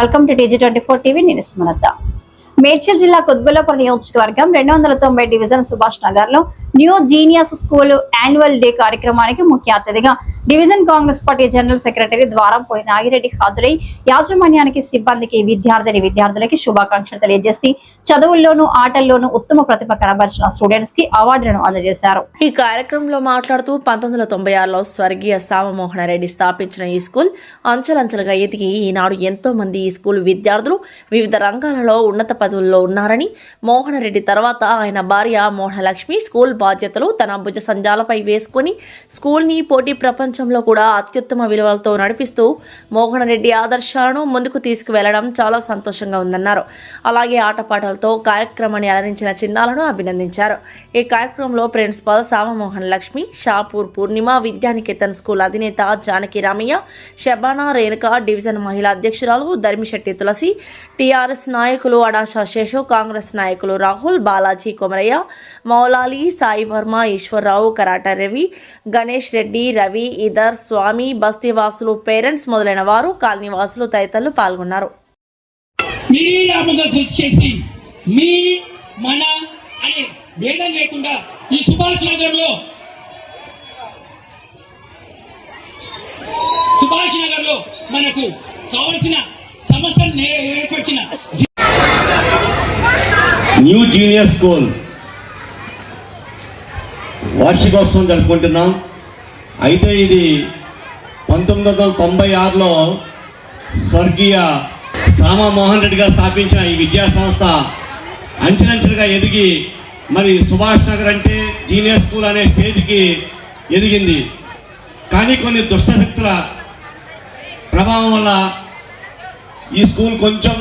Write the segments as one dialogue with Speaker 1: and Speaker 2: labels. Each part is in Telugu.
Speaker 1: Welcome to TG24 TV. నేను సుమలత. మేడ్చల్ జిల్లా కుత్బుల్లాపూర్ నియోజకవర్గం 290 డివిజన్ సుభాష్ నగర్ లో new genius school annual day కార్యక్రమానికి ముఖ్య అతిథిగా division Congress party general secretary Dwarampudi Nagireddy హాజరై యాజమాన్యానికి, సిబ్బందికి, విద్యార్థులకి శుభాకాంక్షలు తెలియజేసి చదువుల్లోనూ ఆటల్లోనూ ఉత్తమ ప్రతిభ కనబరిచిన స్టూడెంట్స్ కి అవార్డులను అందజేశారు.
Speaker 2: ఈ కార్యక్రమంలో మాట్లాడుతూ 1996లో స్వర్గీయ సామమోహన రెడ్డి స్థాపించిన ఈ స్కూల్ అంచెలంచెలుగా ఎదిగి ఈనాడు ఎంతో మంది ఈ స్కూల్ విద్యార్థులు వివిధ రంగాలలో ఉన్నత పదవుల్లో ఉన్నారని, మోహన రెడ్డి తర్వాత ఆయన భార్య మోహనలక్ష్మి స్కూల్ బాధ్యతలు తన భుజ సంజాలపై వేసుకుని స్కూల్ని పోటీ ప్రపంచంలో కూడా అత్యుత్తమ విలువలతో నడిపిస్తూ మోహన రెడ్డి ఆదర్శాలను ముందుకు తీసుకువెళ్లడం చాలా సంతోషంగా ఉందన్నారు. అలాగే ఆటపాటలతో కార్యక్రమాన్ని అలరించిన చిన్నాలను అభినందించారు. ఈ కార్యక్రమంలో ప్రిన్సిపాల్ సామమోహన్ లక్ష్మి, షాపూర్ పూర్ణిమ, విద్యానికేతన్ స్కూల్ అధినేత జానకి రామయ్య, షబానా రేణుక, డివిజన్ మహిళా అధ్యక్షురాలు ధర్మిశెట్టి తులసి, టీఆర్ఎస్ నాయకులు అడాషా శేషు, కాంగ్రెస్ నాయకులు రాహుల్, బాలాజీ కొమరయ్య, మౌలాలి, సాయి వర్మ, ఈశ్వర్రావు, కరాట రవి, గణేష్ రెడ్డి, రవి, ఇదర్, స్వామి, బస్తీవాసులు, పేరెంట్స్ మొదలైన వారు, కాలనీవాసులు తదితరులు పాల్గొన్నారు.
Speaker 3: మీ మన అనే భేదం లేకుండా ఈ సుభాష్ నగర్ లో మనకు కావలసిన సమస్యలు ఏర్పరిచిన
Speaker 4: న్యూ జూనియర్ స్కూల్ వార్షికోత్సవం జరుపుకుంటున్నాం. అయితే ఇది 1996లో స్వర్గీయ సామమోహన్ రెడ్డి గారు స్థాపించిన ఈ విద్యా సంస్థ అంచెలంచెలుగా ఎదిగి మరి సుభాష్ నగర్ అంటే జీనియర్ స్కూల్ అనే స్టేజ్కి ఎదిగింది. కానీ కొన్ని దుష్టశక్తుల ప్రభావం వల్ల ఈ స్కూల్ కొంచెం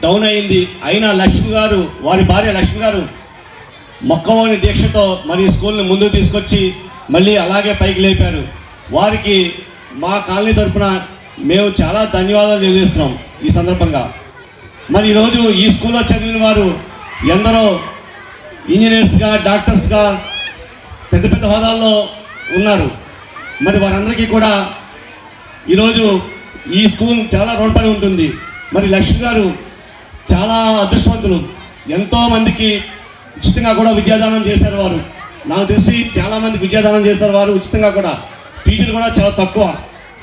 Speaker 4: డౌన్ అయింది. అయినా లక్ష్మి గారు, వారి భార్య లక్ష్మి గారు మొక్కవోని దీక్షతో మరి స్కూల్ని ముందుకు తీసుకొచ్చి మళ్ళీ అలాగే పైకి లేపారు. వారికి మా కాలనీ తరఫున మేము చాలా ధన్యవాదాలు తెలియజేస్తున్నాం. ఈ సందర్భంగా మరి ఈరోజు ఈ స్కూల్లో చదివిన వారు ఎందరో ఇంజనీర్స్గా, డాక్టర్స్గా పెద్ద పెద్ద హోదాల్లో ఉన్నారు. మరి వారందరికీ కూడా ఈరోజు ఈ స్కూల్ చాలా రుణపడి ఉంటుంది. మరి లక్ష్మి గారు చాలా అదృష్టవంతులు. ఎంతోమందికి ఉచితంగా కూడా విద్యాదానం చేశారు వారు. నాకు తెలిసి చాలామందికి విద్యాదానం చేశారు వారు ఉచితంగా కూడా. ఫీజులు కూడా చాలా తక్కువ.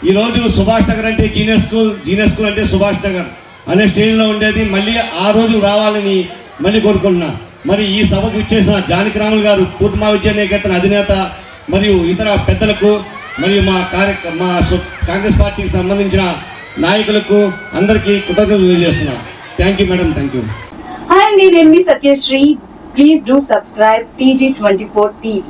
Speaker 4: ఈరోజు సుభాష్ నగర్ అంటే జీనియర్ స్కూల్ అంటే సుభాష్ నగర్ అనే స్టేజ్లో ఉండేది. మళ్ళీ ఆ రోజు రావాలని మళ్ళీ కోరుకుంటున్నా. మరి ఈ సభకు ఇచ్చేసిన జానకి రాములు గారు, పూర్ణిమ విద్యానికేతన్ అధినేత, మరియు ఇతర పెద్దలకు, మరియు మా కాంగ్రెస్ పార్టీకి సంబంధించిన నాయకులకు అందరికీ కృతజ్ఞతలు తెలియజేస్తున్నాను. Thank you madam, thank you.
Speaker 5: Hi అండి, నేను మీ Satyasri. Please do subscribe TG24 TV.